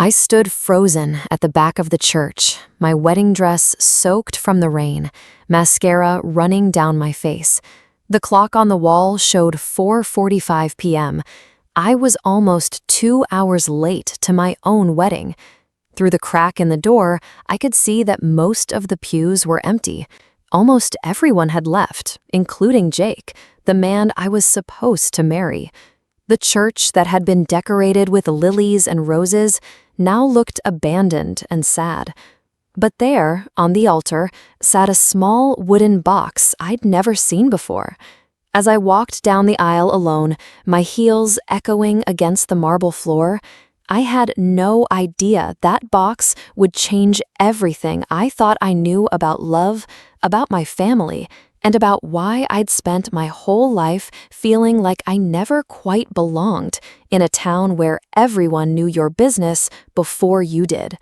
I stood frozen at the back of the church, my wedding dress soaked from the rain, mascara running down my face. The clock on the wall showed 4:45 p.m. I was almost 2 hours late to my own wedding. Through the crack in the door, I could see that most of the pews were empty. Almost everyone had left, including Jake, the man I was supposed to marry. The church that had been decorated with lilies and roses now looked abandoned and sad. But there, on the altar, sat a small wooden box I'd never seen before. As I walked down the aisle alone, my heels echoing against the marble floor, I had no idea that box would change everything I thought I knew about love, about my family, and about why I'd spent my whole life feeling like I never quite belonged in a town where everyone knew your business before you did.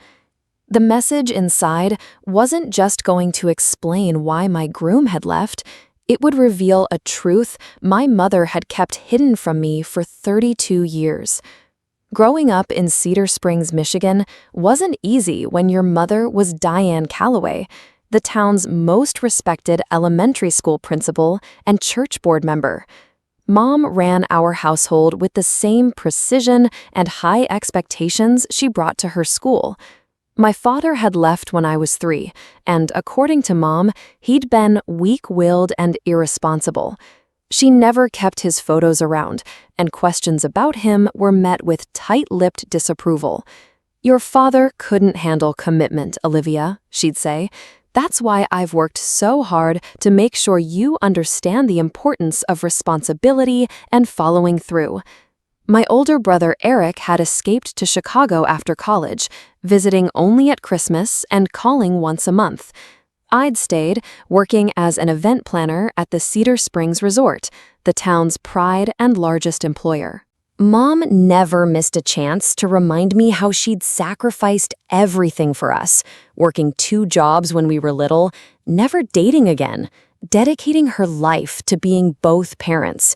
The message inside wasn't just going to explain why my groom had left, it would reveal a truth my mother had kept hidden from me for 32 years. Growing up in Cedar Springs, Michigan, wasn't easy when your mother was Diane Calloway, the town's most respected elementary school principal and church board member. Mom ran our household with the same precision and high expectations she brought to her school. My father had left when I was 3, and according to Mom, he'd been weak-willed and irresponsible. She never kept his photos around, and questions about him were met with tight-lipped disapproval. "Your father couldn't handle commitment, Olivia," she'd say. "That's why I've worked so hard to make sure you understand the importance of responsibility and following through." My older brother Eric had escaped to Chicago after college, visiting only at Christmas and calling once a month. I'd stayed, working as an event planner at the Cedar Springs Resort, the town's pride and largest employer. Mom never missed a chance to remind me how she'd sacrificed everything for us, working 2 jobs when we were little, never dating again, dedicating her life to being both parents.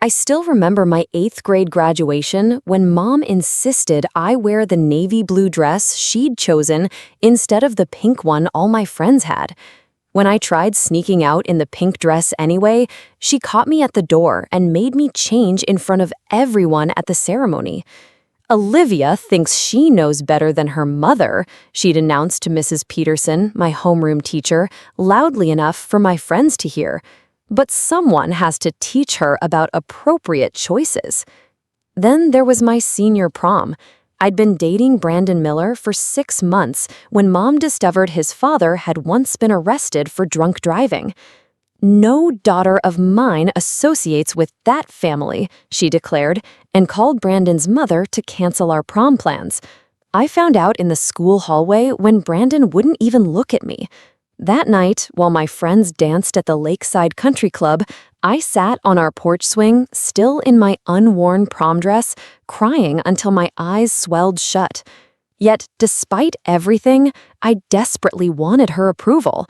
I still remember my 8th grade graduation when Mom insisted I wear the navy blue dress she'd chosen instead of the pink one all my friends had. When I tried sneaking out in the pink dress anyway, she caught me at the door and made me change in front of everyone at the ceremony. "Olivia thinks she knows better than her mother," she'd announced to Mrs. Peterson, my homeroom teacher, loudly enough for my friends to hear. "But someone has to teach her about appropriate choices." Then there was my senior prom. I'd been dating Brandon Miller for 6 months when Mom discovered his father had once been arrested for drunk driving. "No daughter of mine associates with that family," she declared, and called Brandon's mother to cancel our prom plans. I found out in the school hallway when Brandon wouldn't even look at me. That night, while my friends danced at the Lakeside Country Club, I sat on our porch swing, still in my unworn prom dress, crying until my eyes swelled shut. Yet, despite everything, I desperately wanted her approval.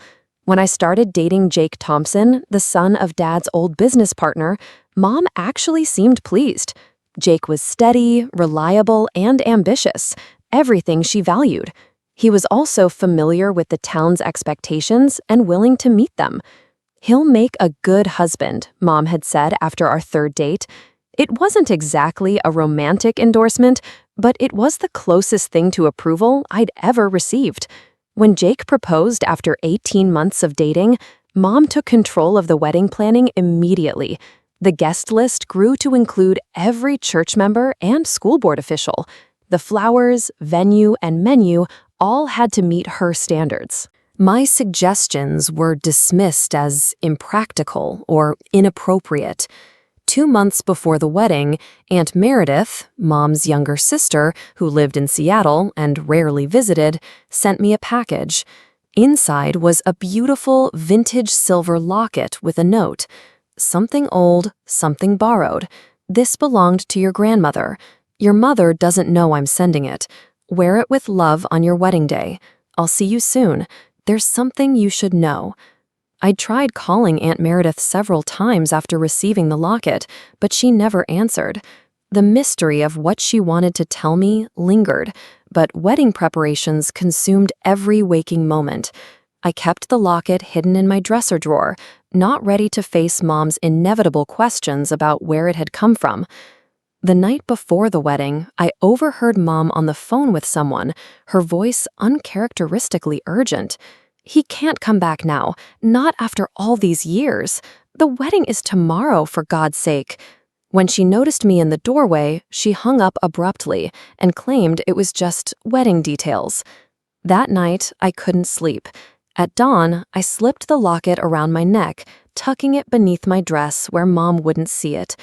When I started dating Jake Thompson, the son of Dad's old business partner, Mom actually seemed pleased. Jake was steady, reliable, and ambitious, everything she valued. He was also familiar with the town's expectations and willing to meet them. "He'll make a good husband," Mom had said after our 3rd date. It wasn't exactly a romantic endorsement, but it was the closest thing to approval I'd ever received. When Jake proposed after 18 months of dating, Mom took control of the wedding planning immediately. The guest list grew to include every church member and school board official. The flowers, venue, and menu all had to meet her standards. My suggestions were dismissed as impractical or inappropriate. 2 months before the wedding, Aunt Meredith, Mom's younger sister, who lived in Seattle and rarely visited, sent me a package. Inside was a beautiful vintage silver locket with a note. "Something old, something borrowed. This belonged to your grandmother. Your mother doesn't know I'm sending it. Wear it with love on your wedding day. I'll see you soon. There's something you should know." I'd tried calling Aunt Meredith several times after receiving the locket, but she never answered. The mystery of what she wanted to tell me lingered, but wedding preparations consumed every waking moment. I kept the locket hidden in my dresser drawer, not ready to face Mom's inevitable questions about where it had come from. The night before the wedding, I overheard Mom on the phone with someone, her voice uncharacteristically urgent. "He can't come back now, not after all these years. The wedding is tomorrow, for God's sake." When she noticed me in the doorway, she hung up abruptly and claimed it was just wedding details. That night, I couldn't sleep. At dawn, I slipped the locket around my neck, tucking it beneath my dress where Mom wouldn't see it.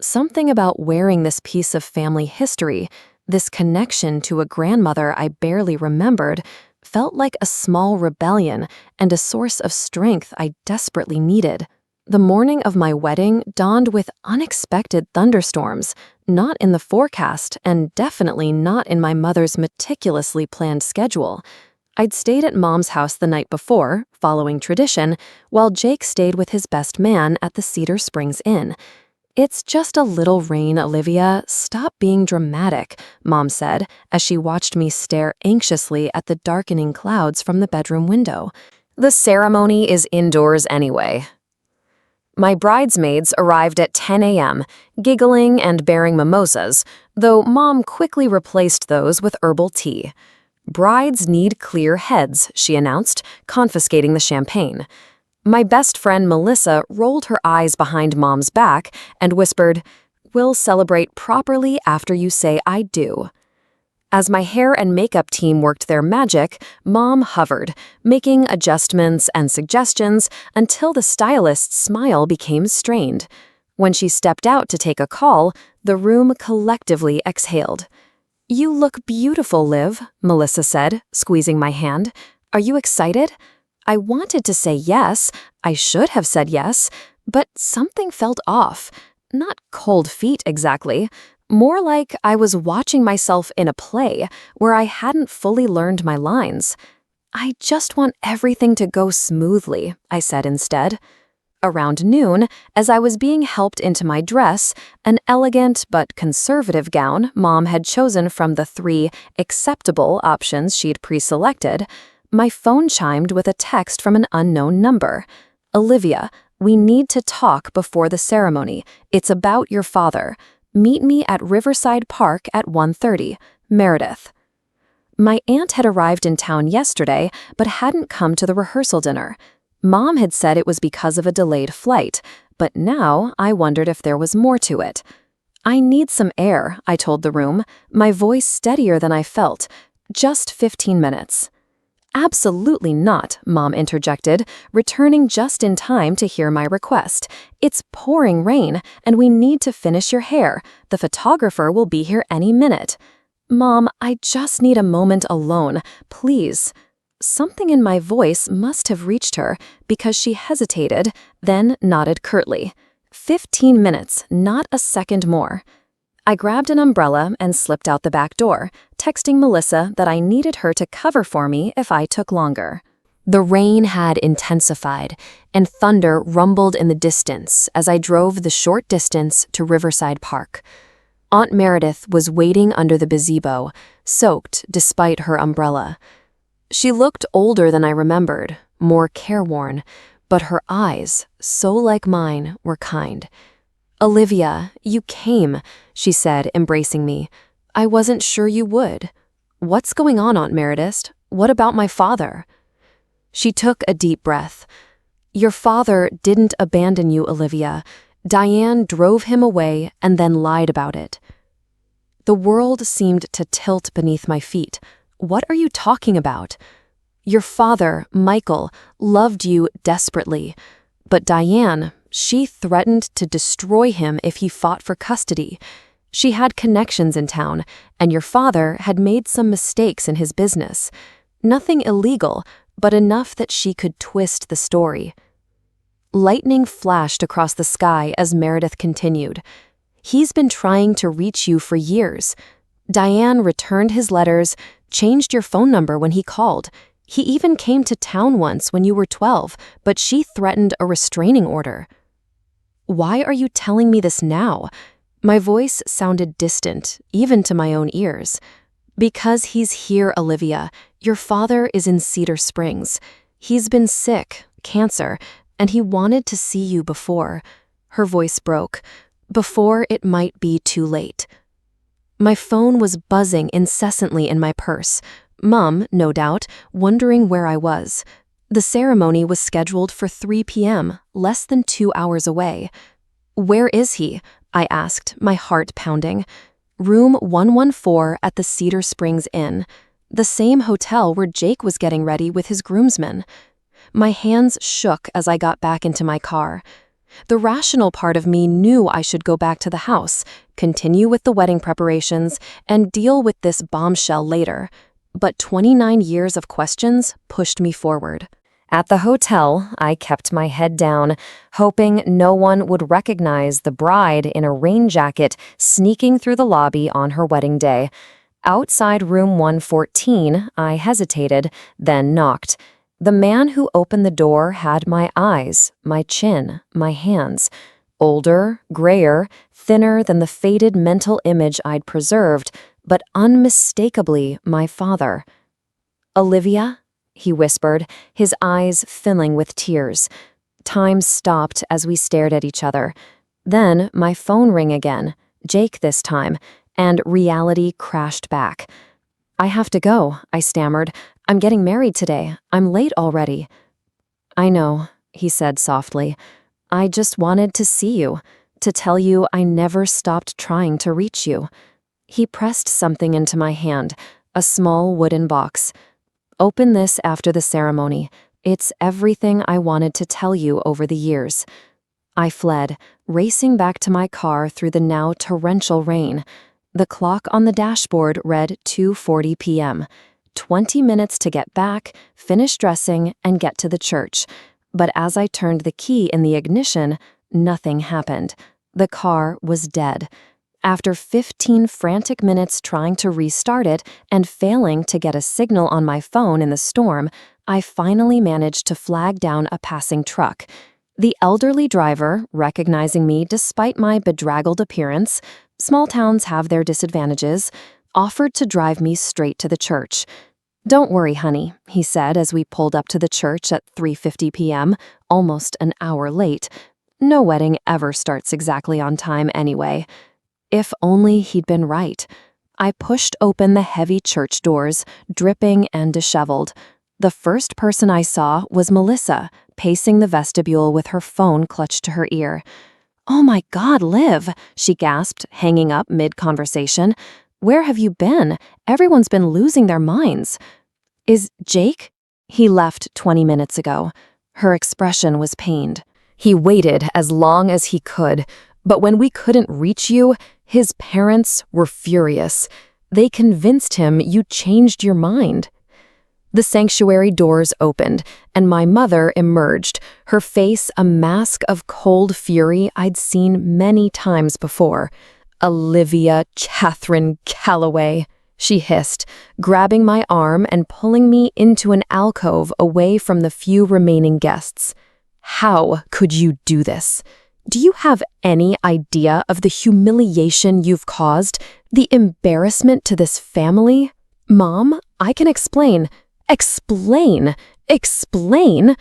Something about wearing this piece of family history, this connection to a grandmother I barely remembered, felt like a small rebellion and a source of strength I desperately needed. The morning of my wedding dawned with unexpected thunderstorms, not in the forecast and definitely not in my mother's meticulously planned schedule. I'd stayed at Mom's house the night before, following tradition, while Jake stayed with his best man at the Cedar Springs Inn. "It's just a little rain, Olivia. Stop being dramatic," Mom said as she watched me stare anxiously at the darkening clouds from the bedroom window. "The ceremony is indoors anyway." My bridesmaids arrived at 10 a.m., giggling and bearing mimosas, though Mom quickly replaced those with herbal tea. "Brides need clear heads," she announced, confiscating the champagne. My best friend Melissa rolled her eyes behind Mom's back and whispered, "We'll celebrate properly after you say I do." As my hair and makeup team worked their magic, Mom hovered, making adjustments and suggestions until the stylist's smile became strained. When she stepped out to take a call, the room collectively exhaled. "You look beautiful, Liv," Melissa said, squeezing my hand. "Are you excited?" I wanted to say yes, I should have said yes, but something felt off. Not cold feet exactly. More like I was watching myself in a play where I hadn't fully learned my lines. "I just want everything to go smoothly," I said instead. Around noon, as I was being helped into my dress, an elegant but conservative gown Mom had chosen from the 3 acceptable options she'd pre-selected, my phone chimed with a text from an unknown number. "Olivia, we need to talk before the ceremony. It's about your father. Meet me at Riverside Park at 1:30. Meredith." My aunt had arrived in town yesterday, but hadn't come to the rehearsal dinner. Mom had said it was because of a delayed flight, but now I wondered if there was more to it. "I need some air," I told the room, my voice steadier than I felt. "Just 15 minutes. "Absolutely not," Mom interjected, returning just in time to hear my request. "It's pouring rain, and we need to finish your hair. The photographer will be here any minute." "Mom, I just need a moment alone, please." Something in my voice must have reached her because she hesitated, then nodded curtly. 15 minutes, not a second more. I grabbed an umbrella and slipped out the back door, texting Melissa that I needed her to cover for me if I took longer. The rain had intensified, and thunder rumbled in the distance as I drove the short distance to Riverside Park. Aunt Meredith was waiting under the gazebo, soaked despite her umbrella. She looked older than I remembered, more careworn, but her eyes, so like mine, were kind. "Olivia, you came," she said, embracing me. "I wasn't sure you would." "What's going on, Aunt Meredith? What about my father?" She took a deep breath. "Your father didn't abandon you, Olivia. Diane drove him away and then lied about it." The world seemed to tilt beneath my feet. "What are you talking about?" "Your father, Michael, loved you desperately. But Diane, she threatened to destroy him if he fought for custody. She had connections in town, and your father had made some mistakes in his business. Nothing illegal, but enough that she could twist the story." Lightning flashed across the sky as Meredith continued. "He's been trying to reach you for years. Diane returned his letters, changed your phone number when he called. He even came to town once when you were 12, but she threatened a restraining order." "Why are you telling me this now? My voice sounded distant, even to my own ears. Because he's here, Olivia. Your father is in Cedar Springs. He's been sick, cancer, and he wanted to see you before. Her voice broke. Before it might be too late. My phone was buzzing incessantly in my purse. Mom, no doubt, wondering where I was. The ceremony was scheduled for 3 p.m., less than 2 hours away. Where is he? I asked, my heart pounding. Room 114 at the Cedar Springs Inn, the same hotel where Jake was getting ready with his groomsmen. My hands shook as I got back into my car. The rational part of me knew I should go back to the house, continue with the wedding preparations, and deal with this bombshell later. But 29 years of questions pushed me forward. At the hotel, I kept my head down, hoping no one would recognize the bride in a rain jacket sneaking through the lobby on her wedding day. Outside room 114, I hesitated, then knocked. The man who opened the door had my eyes, my chin, my hands. Older, grayer, thinner than the faded mental image I'd preserved, but unmistakably my father. "Olivia?" he whispered, his eyes filling with tears. Time stopped as we stared at each other. Then my phone rang again, Jake this time, and reality crashed back. "I have to go," I stammered. "I'm getting married today. I'm late already." "I know," he said softly. "I just wanted to see you, to tell you I never stopped trying to reach you." He pressed something into my hand, a small wooden box. "Open this after the ceremony. It's everything I wanted to tell you over the years." I fled, racing back to my car through the now torrential rain. The clock on the dashboard read 2:40 p.m. 20 minutes to get back, finish dressing, and get to the church. But as I turned the key in the ignition, nothing happened. The car was dead. After 15 frantic minutes trying to restart it and failing to get a signal on my phone in the storm, I finally managed to flag down a passing truck. The elderly driver, recognizing me despite my bedraggled appearance, small towns have their disadvantages, offered to drive me straight to the church. "Don't worry, honey," he said as we pulled up to the church at 3:50 p.m., almost an hour late. No wedding ever starts exactly on time anyway. If only he'd been right. I pushed open the heavy church doors, dripping and disheveled. The first person I saw was Melissa, pacing the vestibule with her phone clutched to her ear. "Oh my God, Liv," she gasped, hanging up mid-conversation. "Where have you been? Everyone's been losing their minds." "Is Jake?" "He left 20 minutes ago." Her expression was pained. "He waited as long as he could, but when we couldn't reach you, his parents were furious. They convinced him you changed your mind." The sanctuary doors opened, and my mother emerged, her face a mask of cold fury I'd seen many times before. "Olivia Catherine Calloway," she hissed, grabbing my arm and pulling me into an alcove away from the few remaining guests. "How could you do this? Do you have any idea of the humiliation you've caused, the embarrassment to this family? Mom, I can explain. Explain! Explain!"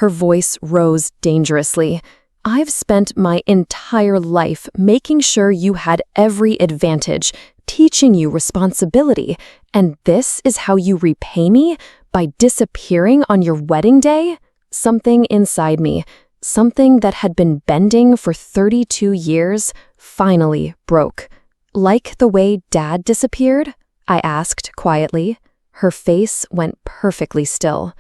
Her voice rose dangerously. "I've spent my entire life making sure you had every advantage, teaching you responsibility, and this is how you repay me? By disappearing on your wedding day?" Something inside me, something that had been bending for 32 years, finally broke. "Like the way Dad disappeared?" I asked quietly. Her face went perfectly still.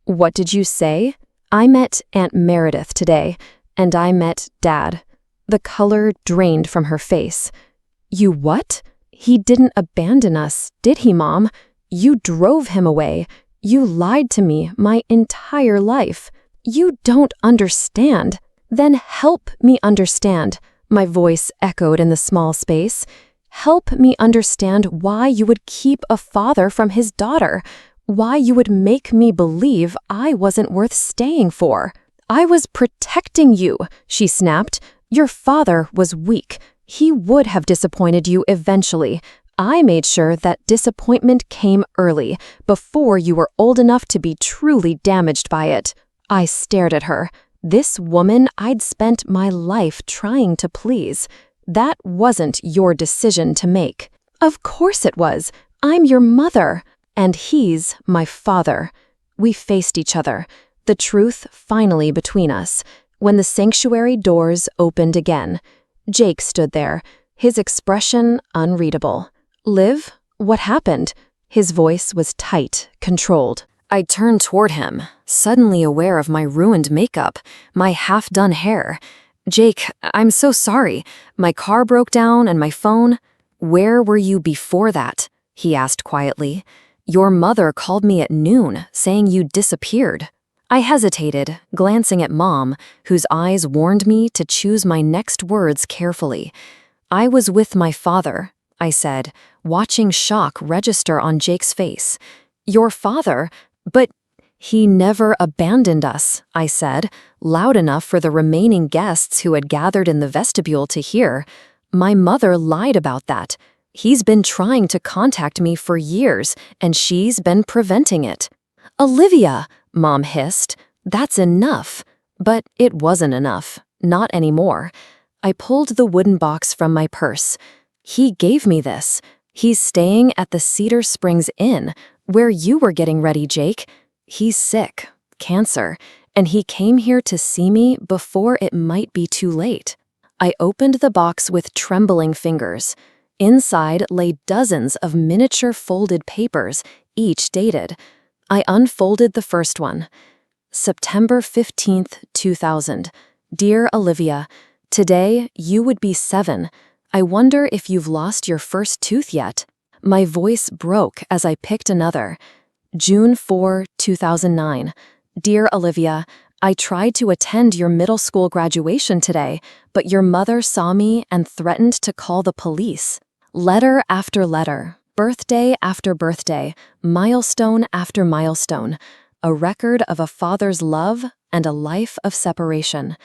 "What did you say?" "I met Aunt Meredith today, and I met Dad." The color drained from her face. "You what? He didn't abandon us, did he, Mom? You drove him away. You lied to me my entire life. You don't understand." "Then help me understand," my voice echoed in the small space. "Help me understand why you would keep a father from his daughter, why you would make me believe I wasn't worth staying for." "I was protecting you," she snapped. "Your father was weak. He would have disappointed you eventually. I made sure that disappointment came early, before you were old enough to be truly damaged by it. I stared at her. This woman I'd spent my life trying to please. That wasn't your decision to make. Of course it was. I'm your mother. And he's my father. We faced each other, the truth finally between us, when the sanctuary doors opened again. Jake stood there, his expression unreadable. Liv, what happened? His voice was tight, controlled. I turned toward him, suddenly aware of my ruined makeup, my half-done hair. Jake, I'm so sorry. My car broke down and my phone. Where were you before that? He asked quietly. Your mother called me at noon, saying you disappeared. I hesitated, glancing at Mom, whose eyes warned me to choose my next words carefully. I was with my father, I said, watching shock register on Jake's face. Your father? But he never abandoned us, I said, loud enough for the remaining guests who had gathered in the vestibule to hear. My mother lied about that. He's been trying to contact me for years, and she's been preventing it. Olivia, Mom hissed. That's enough. But it wasn't enough. Not anymore. I pulled the wooden box from my purse. He gave me this. He's staying at the Cedar Springs Inn, where you were getting ready, Jake. He's sick, cancer, and he came here to see me before it might be too late. I opened the box with trembling fingers. Inside lay dozens of miniature folded papers, each dated. I unfolded the first one. September 15th, 2000. Dear Olivia, today you would be 7. I wonder if you've lost your first tooth yet. My voice broke as I picked another. June 4, 2009. Dear Olivia, I tried to attend your middle school graduation today, but your mother saw me and threatened to call the police. Letter after letter, birthday after birthday, milestone after milestone, a record of a father's love and a life of separation.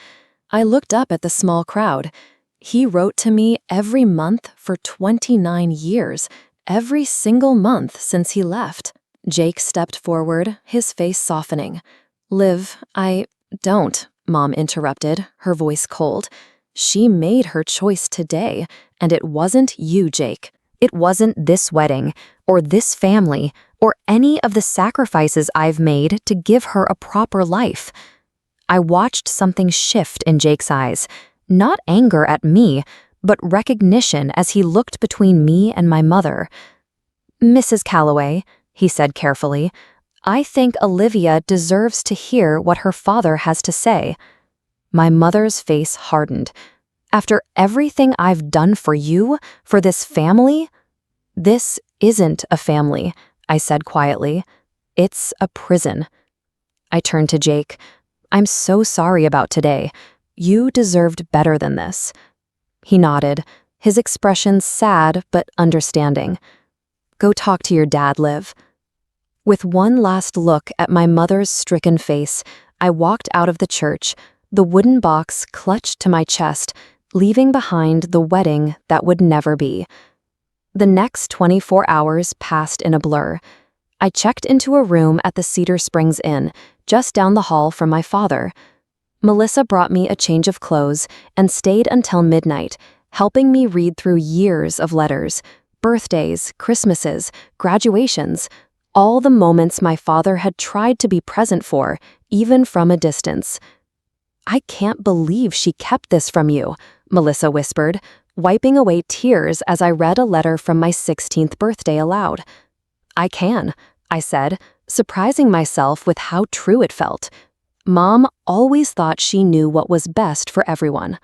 I looked up at the small crowd. He wrote to me every month for 29 years, every single month since he left. Jake stepped forward, his face softening. Liv, don't, Mom interrupted, her voice cold. She made her choice today, and it wasn't you, Jake. It wasn't this wedding, or this family, or any of the sacrifices I've made to give her a proper life. I watched something shift in Jake's eyes, not anger at me, but recognition as he looked between me and my mother. Mrs. Calloway, he said carefully, I think Olivia deserves to hear what her father has to say. My mother's face hardened. After everything I've done for you, for this family? This isn't a family, I said quietly. It's a prison. I turned to Jake. I'm so sorry about today. You deserved better than this. He nodded, his expression sad but understanding. Go talk to your dad, Liv. With one last look at my mother's stricken face, I walked out of the church, the wooden box clutched to my chest, leaving behind the wedding that would never be. The next 24 hours passed in a blur. I checked into a room at the Cedar Springs Inn, just down the hall from my father. Melissa brought me a change of clothes and stayed until midnight, helping me read through years of letters, birthdays, Christmases, graduations, all the moments my father had tried to be present for, even from a distance. I can't believe she kept this from you, Melissa whispered, wiping away tears as I read a letter from my 16th birthday aloud. I can, I said, surprising myself with how true it felt. Mom always thought she knew what was best for everyone.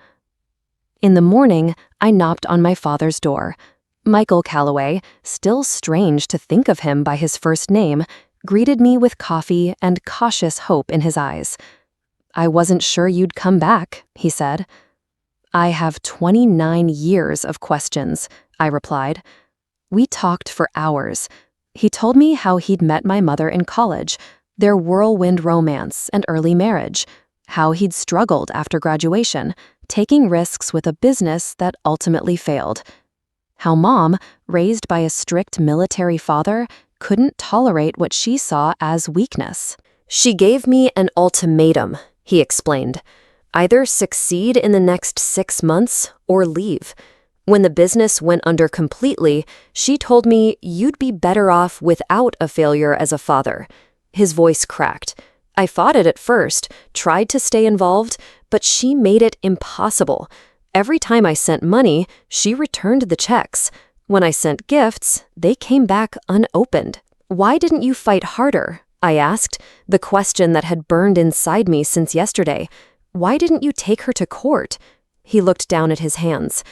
In the morning, I knocked on my father's door. Michael Calloway, still strange to think of him by his first name, greeted me with coffee and cautious hope in his eyes. I wasn't sure you'd come back, he said. I have 29 years of questions, I replied. We talked for hours. He told me how he'd met my mother in college, their whirlwind romance and early marriage, how he'd struggled after graduation, taking risks with a business that ultimately failed. How Mom, raised by a strict military father, couldn't tolerate what she saw as weakness. "She gave me an ultimatum," he explained. "Either succeed in the next 6 months or leave. When the business went under completely, she told me you'd be better off without a failure as a father." His voice cracked. "I fought it at first, tried to stay involved, but she made it impossible. Every time I sent money, she returned the checks. When I sent gifts, they came back unopened." "Why didn't you fight harder?" I asked, the question that had burned inside me since yesterday. "Why didn't you take her to court?" He looked down at his hands.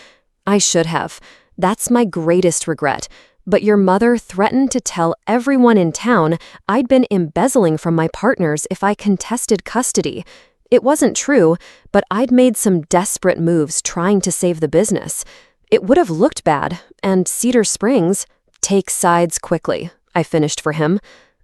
"I should have. That's my greatest regret. But your mother threatened to tell everyone in town I'd been embezzling from my partners if I contested custody. It wasn't true, but I'd made some desperate moves trying to save the business. It would have looked bad, and Cedar Springs—" "Take sides quickly," I finished for him.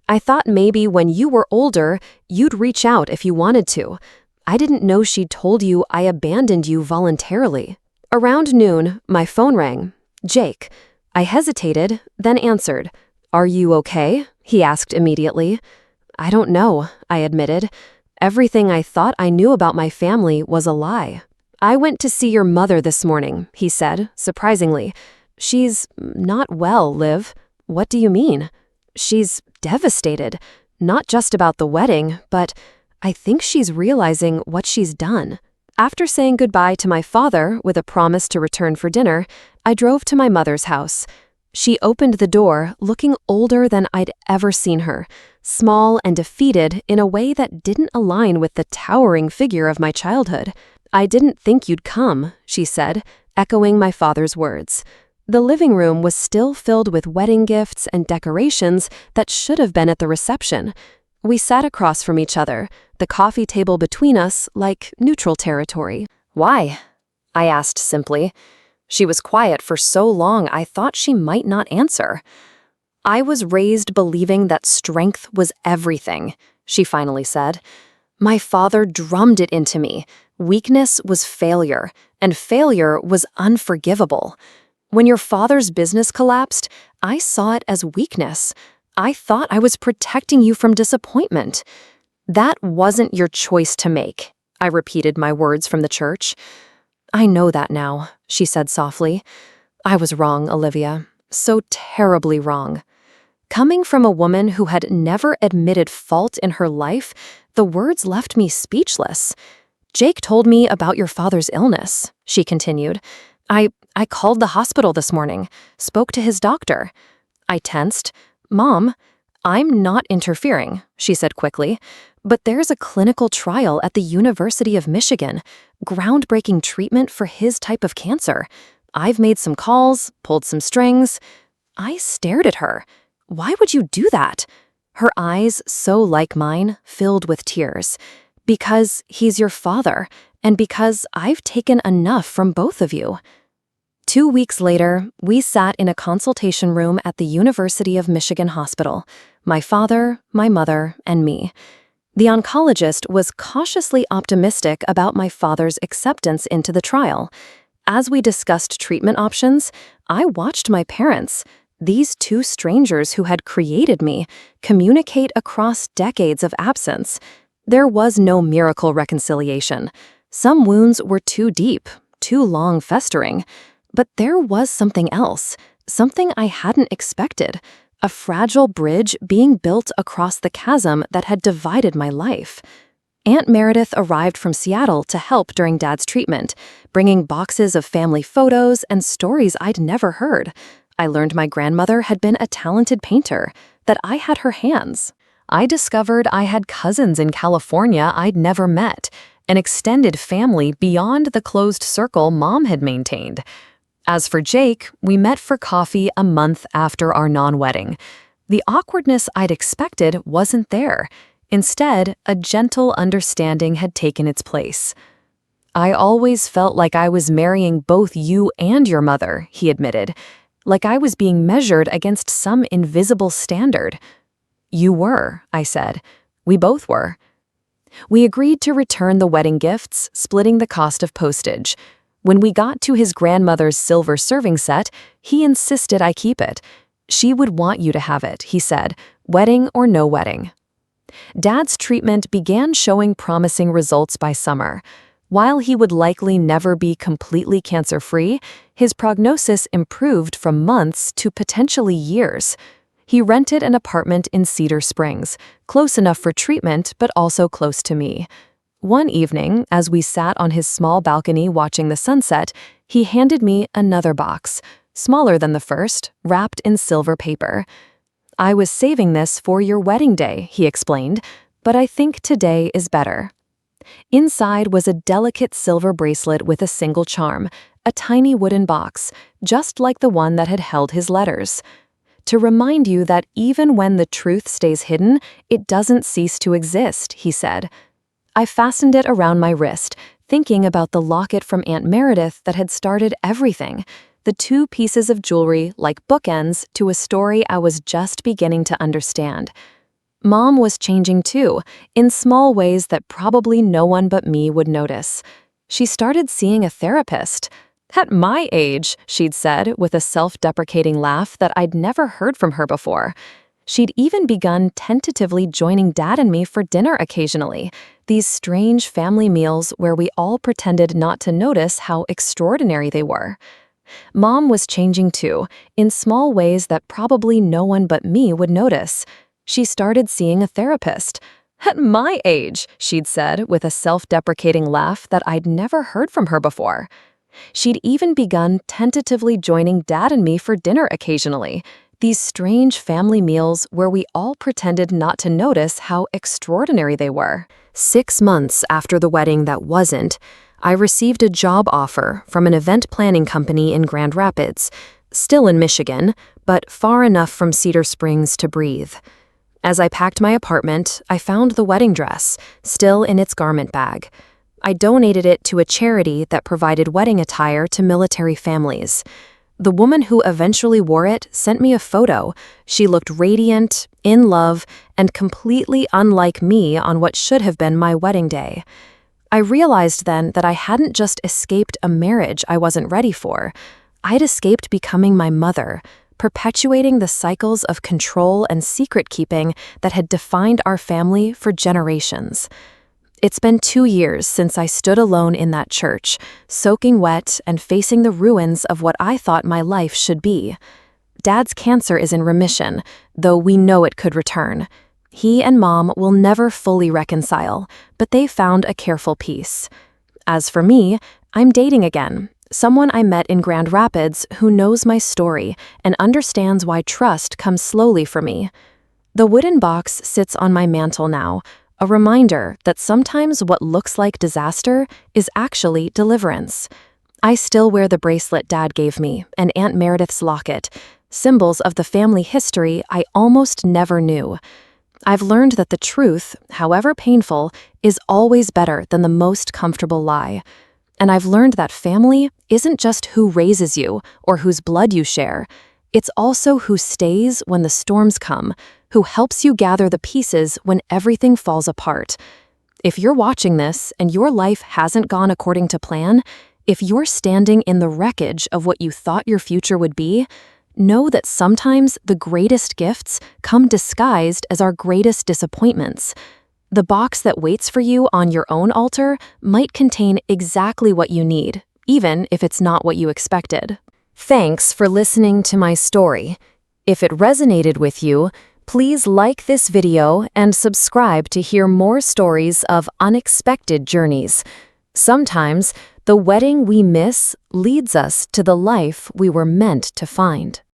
"I thought maybe when you were older, you'd reach out if you wanted to. I didn't know she'd told you I abandoned you voluntarily." Around noon, my phone rang. Jake. I hesitated, then answered. "Are you okay?" he asked immediately. "I don't know," I admitted. "Everything I thought I knew about my family was a lie." "I went to see your mother this morning," he said, surprisingly. "She's not well, Liv." "What do you mean?" "She's devastated. Not just about the wedding, but I think she's realizing what she's done." After saying goodbye to my father with a promise to return for dinner, I drove to my mother's house. She opened the door, looking older than I'd ever seen her, small and defeated in a way that didn't align with the towering figure of my childhood. "I didn't think you'd come," she said, echoing my father's words. The living room was still filled with wedding gifts and decorations that should have been at the reception. We sat across from each other, the coffee table between us like neutral territory. "Why?" I asked simply. She was quiet for so long I thought she might not answer. "I was raised believing that strength was everything," she finally said. "My father drummed it into me. Weakness was failure, and failure was unforgivable. When your father's business collapsed, I saw it as weakness. I thought I was protecting you from disappointment." "That wasn't your choice to make," I repeated my words from the church. "I know that now," she said softly. "I was wrong, Olivia. So terribly wrong." Coming from a woman who had never admitted fault in her life, the words left me speechless. "Jake told me about your father's illness," she continued. I called the hospital this morning, spoke to his doctor." I tensed. "Mom, I'm not interfering," she said quickly, "but there's a clinical trial at the University of Michigan, groundbreaking treatment for his type of cancer. I've made some calls, pulled some strings." I stared at her. "Why would you do that?" Her eyes, so like mine, filled with tears. "Because he's your father, and because I've taken enough from both of you." 2 weeks later, we sat in a consultation room at the University of Michigan Hospital, my father, my mother, and me. The oncologist was cautiously optimistic about my father's acceptance into the trial. As we discussed treatment options, I watched my parents, these two strangers who had created me, communicate across decades of absence. There was no miracle reconciliation. Some wounds were too deep, too long festering. But there was something else, something I hadn't expected, a fragile bridge being built across the chasm that had divided my life. Aunt Meredith arrived from Seattle to help during Dad's treatment, bringing boxes of family photos and stories I'd never heard. I learned my grandmother had been a talented painter, that I had her hands. I discovered I had cousins in California I'd never met, an extended family beyond the closed circle Mom had maintained. As for Jake, we met for coffee a month after our non-wedding. The awkwardness I'd expected wasn't there. Instead, a gentle understanding had taken its place. "I always felt like I was marrying both you and your mother," he admitted, "like I was being measured against some invisible standard." "You were," I said. "We both were." We agreed to return the wedding gifts, splitting the cost of postage. When we got to his grandmother's silver serving set, he insisted I keep it. She would want you to have it, he said, wedding or no wedding. Dad's treatment began showing promising results by summer. While he would likely never be completely cancer-free, his prognosis improved from months to potentially years. He rented an apartment in Cedar Springs, close enough for treatment but also close to me. One evening, as we sat on his small balcony watching the sunset, he handed me another box, smaller than the first, wrapped in silver paper. "I was saving this for your wedding day," he explained, "but I think today is better." Inside was a delicate silver bracelet with a single charm, a tiny wooden box, just like the one that had held his letters. "To remind you that even when the truth stays hidden, it doesn't cease to exist," he said. I fastened it around my wrist, thinking about the locket from Aunt Meredith that had started everything, the two pieces of jewelry like bookends to a story I was just beginning to understand. Mom was changing too, in small ways that probably no one but me would notice. She started seeing a therapist. "At my age," she'd said with a self-deprecating laugh that I'd never heard from her before. She'd even begun tentatively joining Dad and me for dinner occasionally, these strange family meals where we all pretended not to notice how extraordinary they were. Mom was changing too, in small ways that probably no one but me would notice. She started seeing a therapist. "At my age," she'd said with a self-deprecating laugh that I'd never heard from her before. She'd even begun tentatively joining Dad and me for dinner occasionally, these strange family meals where we all pretended not to notice how extraordinary they were. 6 months after the wedding that wasn't, I received a job offer from an event planning company in Grand Rapids, still in Michigan, but far enough from Cedar Springs to breathe. As I packed my apartment, I found the wedding dress, still in its garment bag. I donated it to a charity that provided wedding attire to military families. The woman who eventually wore it sent me a photo. She looked radiant, in love, and completely unlike me on what should have been my wedding day. I realized then that I hadn't just escaped a marriage I wasn't ready for. I'd escaped becoming my mother, perpetuating the cycles of control and secret-keeping that had defined our family for generations. It's been 2 years since I stood alone in that church, soaking wet and facing the ruins of what I thought my life should be. Dad's cancer is in remission, though we know it could return. He and Mom will never fully reconcile, but they found a careful peace. As for me, I'm dating again. Someone I met in Grand Rapids who knows my story and understands why trust comes slowly for me. The wooden box sits on my mantle now, a reminder that sometimes what looks like disaster is actually deliverance. I still wear the bracelet Dad gave me and Aunt Meredith's locket, symbols of the family history I almost never knew. I've learned that the truth, however painful, is always better than the most comfortable lie. And I've learned that family isn't just who raises you or whose blood you share. It's also who stays when the storms come, who helps you gather the pieces when everything falls apart. If you're watching this and your life hasn't gone according to plan, if you're standing in the wreckage of what you thought your future would be, know that sometimes the greatest gifts come disguised as our greatest disappointments. The box that waits for you on your own altar might contain exactly what you need, even if it's not what you expected. Thanks for listening to my story. If it resonated with you, please like this video and subscribe to hear more stories of unexpected journeys. Sometimes, the wedding we miss leads us to the life we were meant to find.